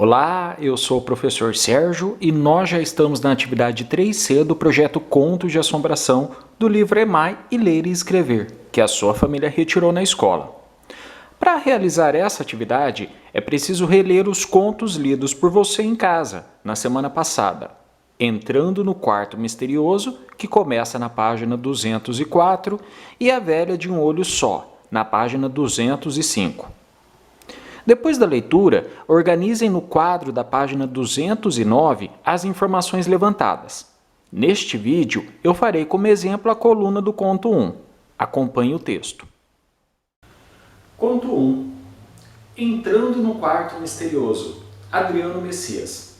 Olá, eu sou o professor Sérgio e nós já estamos na atividade 3C do projeto Contos de Assombração do livro Emai e Ler e Escrever, que a sua família retirou na escola. Para realizar essa atividade, é preciso reler os contos lidos por você em casa, na semana passada, entrando no quarto misterioso, que começa na página 204, e A Velha de um Olho Só, na página 205. Depois da leitura, organizem no quadro da página 209 as informações levantadas. Neste vídeo, eu farei como exemplo a coluna do conto 1. Acompanhe o texto. Conto 1. Entrando no quarto misterioso. Adriano Messias.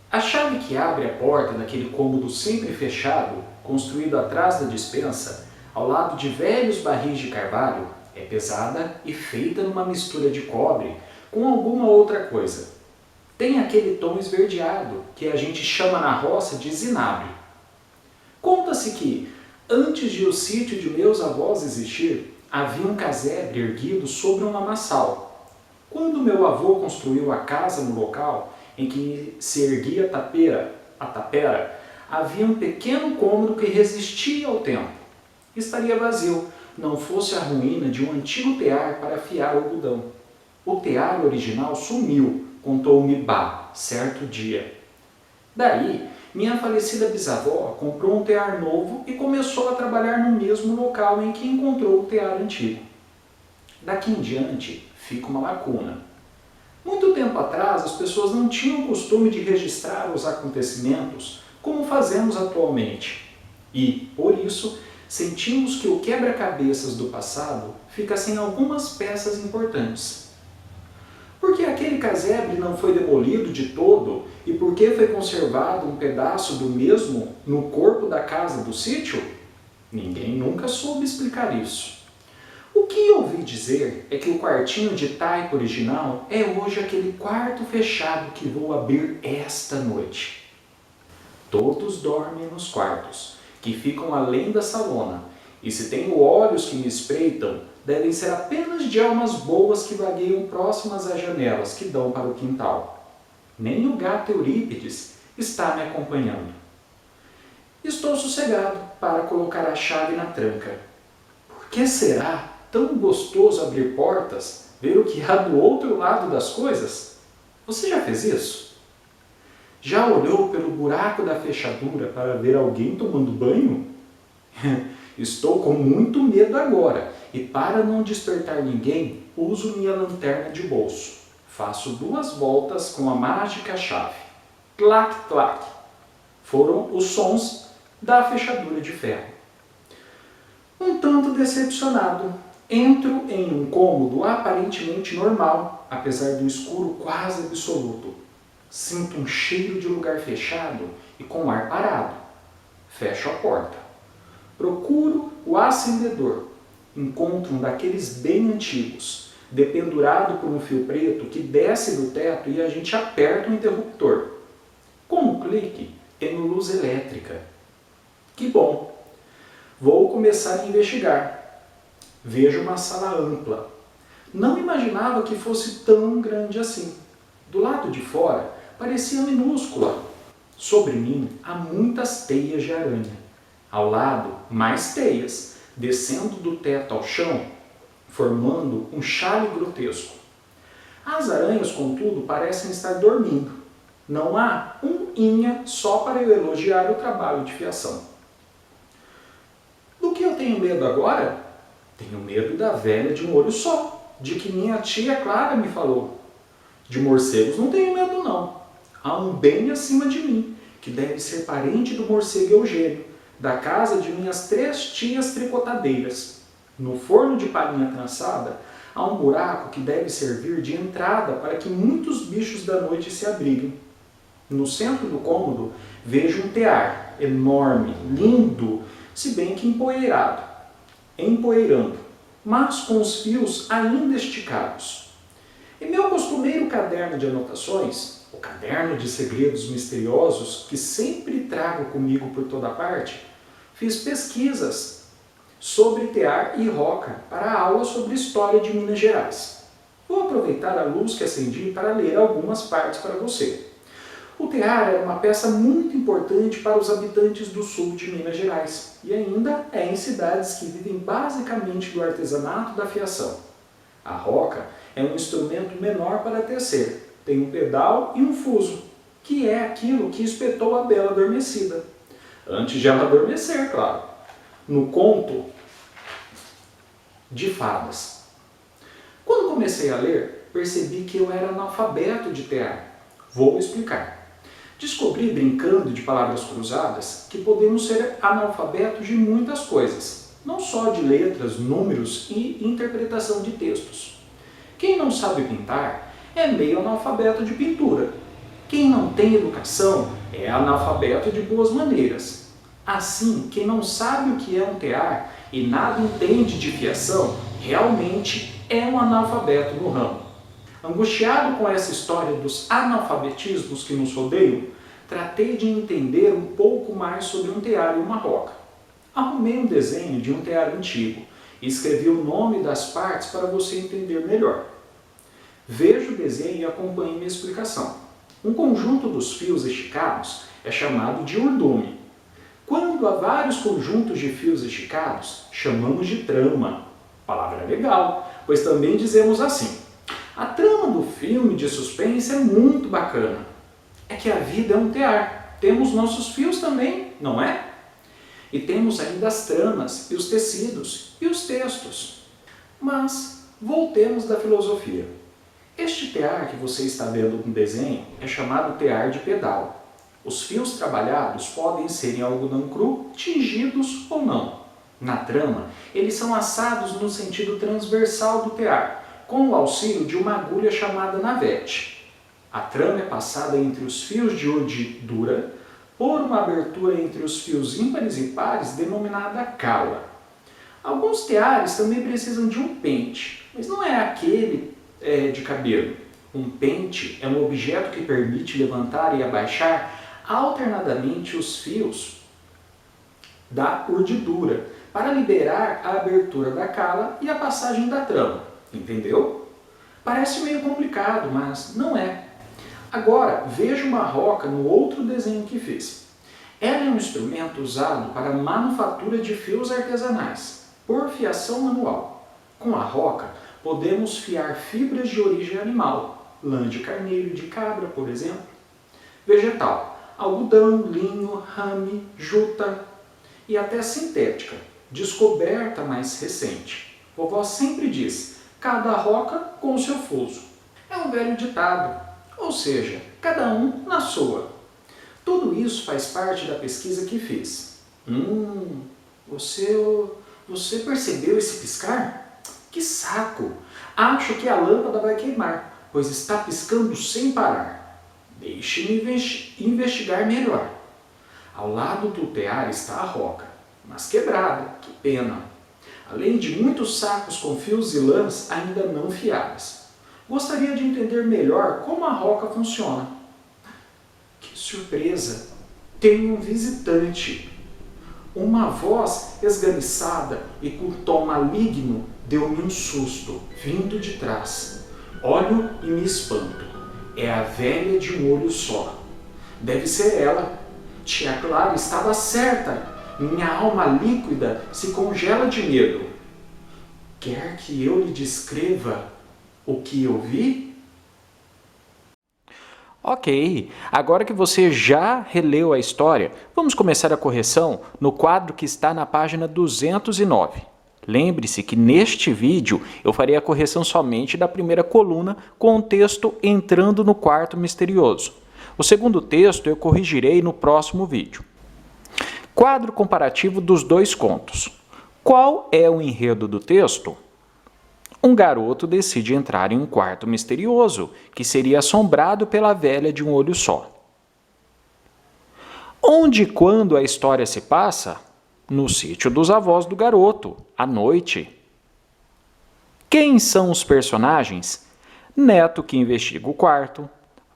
A chave que abre a porta daquele cômodo sempre fechado, construído atrás da despensa, ao lado de velhos barris de carvalho, é pesada e feita numa mistura de cobre com alguma outra coisa. Tem aquele tom esverdeado que a gente chama na roça de zinabre. Conta-se que, antes de o sítio de meus avós existir, havia um casebre erguido sobre um lamaçal. Quando meu avô construiu a casa no local em que se erguia a tapera, havia um pequeno cômodo que resistia ao tempo. Estaria vazio, não fosse a ruína de um antigo tear para afiar algodão. O tear original sumiu, contou-me Bá, certo dia. Daí, minha falecida bisavó comprou um tear novo e começou a trabalhar no mesmo local em que encontrou o tear antigo. Daqui em diante, fica uma lacuna. Muito tempo atrás, as pessoas não tinham o costume de registrar os acontecimentos como fazemos atualmente. E, por isso, sentimos que o quebra-cabeças do passado fica sem algumas peças importantes. Por que aquele casebre não foi demolido de todo e por que foi conservado um pedaço do mesmo no corpo da casa do sítio? Ninguém nunca soube explicar isso. O que ouvi dizer é que o quartinho de taipa original é hoje aquele quarto fechado que vou abrir esta noite. Todos dormem nos quartos, que ficam além da salona, e se tenho olhos que me espreitam, devem ser apenas de almas boas que vagueiam próximas às janelas que dão para o quintal. Nem o gato Eurípides está me acompanhando. Estou sossegado para colocar a chave na tranca. Por que será tão gostoso abrir portas, ver o que há do outro lado das coisas? Você já fez isso? Já olhou pelo buraco da fechadura para ver alguém tomando banho? Estou com muito medo agora e para não despertar ninguém, uso minha lanterna de bolso. Faço 2 voltas com a mágica chave. Clac, clac. Foram os sons da fechadura de ferro. Um tanto decepcionado, entro em um cômodo aparentemente normal, apesar do escuro quase absoluto. Sinto um cheiro de lugar fechado e com ar parado. Fecho a porta. Procuro o acendedor. Encontro um daqueles bem antigos, dependurado por um fio preto que desce do teto e a gente aperta o interruptor. Com um clique, tenho luz elétrica. Que bom! Vou começar a investigar. Vejo uma sala ampla. Não imaginava que fosse tão grande assim. Do lado de fora, parecia minúscula. Sobre mim, há muitas teias de aranha. Ao lado, mais teias, descendo do teto ao chão, formando um chale grotesco. As aranhas, contudo, parecem estar dormindo. Não há um inha só para eu elogiar o trabalho de fiação. Do que eu tenho medo agora? Tenho medo da velha de um olho só, de que minha tia Clara me falou. De morcegos não tenho medo não. Há um bem acima de mim, que deve ser parente do morcego Eugênio, da casa de minhas 3 tias tricotadeiras. No forno de palhinha trançada, há um buraco que deve servir de entrada para que muitos bichos da noite se abriguem. No centro do cômodo, vejo um tear enorme, lindo, se bem que empoeirando, mas com os fios ainda esticados. Em meu costumeiro caderno de anotações, o caderno de segredos misteriosos que sempre trago comigo por toda parte, fiz pesquisas sobre tear e roca para a aula sobre história de Minas Gerais. Vou aproveitar a luz que acendi para ler algumas partes para você. O tear era uma peça muito importante para os habitantes do sul de Minas Gerais e ainda é em cidades que vivem basicamente do artesanato da fiação. A roca é um instrumento menor para tecer, tem um pedal e um fuso, que é aquilo que espetou a bela adormecida. Antes de ela adormecer, claro. No conto de fadas. Quando comecei a ler, percebi que eu era analfabeto de tear. Vou explicar. Descobri, brincando de palavras cruzadas, que podemos ser analfabetos de muitas coisas, não só de letras, números e interpretação de textos. Quem não sabe pintar é meio analfabeto de pintura. Quem não tem educação é analfabeto de boas maneiras. Assim, quem não sabe o que é um tear e nada entende de fiação, realmente é um analfabeto no ramo. Angustiado com essa história dos analfabetismos que nos rodeiam, tratei de entender um pouco mais sobre um tear e uma roca. Arrumei um desenho de um tear antigo e escrevi o nome das partes para você entender melhor. Veja o desenho e acompanhe minha explicação. Um conjunto dos fios esticados é chamado de urdume. Quando há vários conjuntos de fios esticados, chamamos de trama. Palavra legal, pois também dizemos assim: a trama do filme de suspense é muito bacana. É que a vida é um tear. Temos nossos fios também, não é? E temos ainda as tramas e os tecidos e os textos. Mas voltemos da filosofia. Este tear que você está vendo no desenho é chamado tear de pedal. Os fios trabalhados podem ser em algodão cru, tingidos ou não. Na trama, eles são assados no sentido transversal do tear, com o auxílio de uma agulha chamada navete. A trama é passada entre os fios de urdidura por uma abertura entre os fios ímpares e pares denominada cala. Alguns teares também precisam de um pente, mas não é aquele de cabelo. Um pente é um objeto que permite levantar e abaixar alternadamente os fios da urdidura para liberar a abertura da cala e a passagem da trama. Entendeu? Parece meio complicado, mas não é. Agora, veja uma roca no outro desenho que fiz. Ela é um instrumento usado para a manufatura de fios artesanais, por fiação manual. Com a roca, podemos fiar fibras de origem animal, lã de carneiro e de cabra, por exemplo. Vegetal, algodão, linho, rame, juta e até sintética, descoberta mais recente. Vovó sempre diz: cada roca com o seu fuso. É um velho ditado, ou seja, cada um na sua. Tudo isso faz parte da pesquisa que fiz. Você percebeu esse piscar? Que saco! Acho que a lâmpada vai queimar, pois está piscando sem parar. Deixe-me investigar melhor. Ao lado do tear está a roca, mas quebrada, que pena. Além de muitos sacos com fios e lãs ainda não fiadas. Gostaria de entender melhor como a roca funciona. Que surpresa! Tenho um visitante. Uma voz esganiçada e com tom maligno deu-me um susto, vindo de trás. Olho e me espanto. É a velha de um olho só. Deve ser ela. Tia Clara estava certa. Minha alma líquida se congela de medo. Quer que eu lhe descreva o que eu vi? Ok, agora que você já releu a história, vamos começar a correção no quadro que está na página 209. Lembre-se que neste vídeo eu farei a correção somente da primeira coluna com o texto entrando no quarto misterioso. O segundo texto eu corrigirei no próximo vídeo. Quadro comparativo dos dois contos. Qual é o enredo do texto? Um garoto decide entrar em um quarto misterioso, que seria assombrado pela velha de um olho só. Onde e quando a história se passa? No sítio dos avós do garoto, à noite. Quem são os personagens? Neto que investiga o quarto,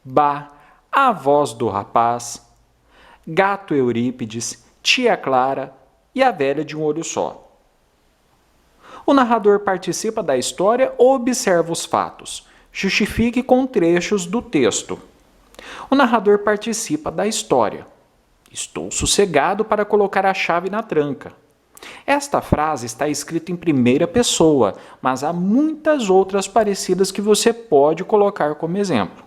Bá, a voz do rapaz, Gato Eurípides, Tia Clara e a velha de um olho só. O narrador participa da história ou observa os fatos? Justifique com trechos do texto. O narrador participa da história. Estou sossegado para colocar a chave na tranca. Esta frase está escrita em primeira pessoa, mas há muitas outras parecidas que você pode colocar como exemplo.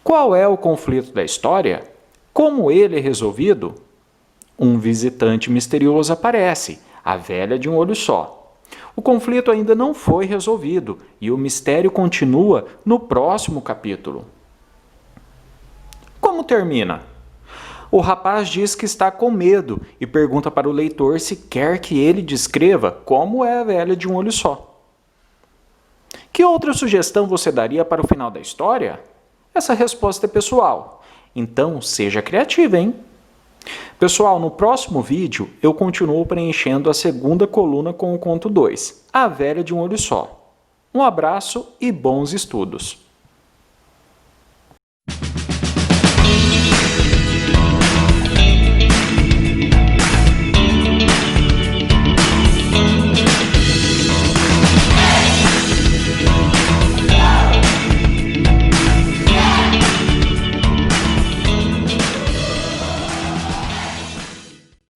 Qual é o conflito da história? Como ele é resolvido? Um visitante misterioso aparece, a velha de um olho só. O conflito ainda não foi resolvido e o mistério continua no próximo capítulo. Como termina? O rapaz diz que está com medo e pergunta para o leitor se quer que ele descreva como é a velha de um olho só. Que outra sugestão você daria para o final da história? Essa resposta é pessoal, então seja criativa, hein? Pessoal, no próximo vídeo eu continuo preenchendo a segunda coluna com o conto 2, A Velha de um Olho Só. Um abraço e bons estudos!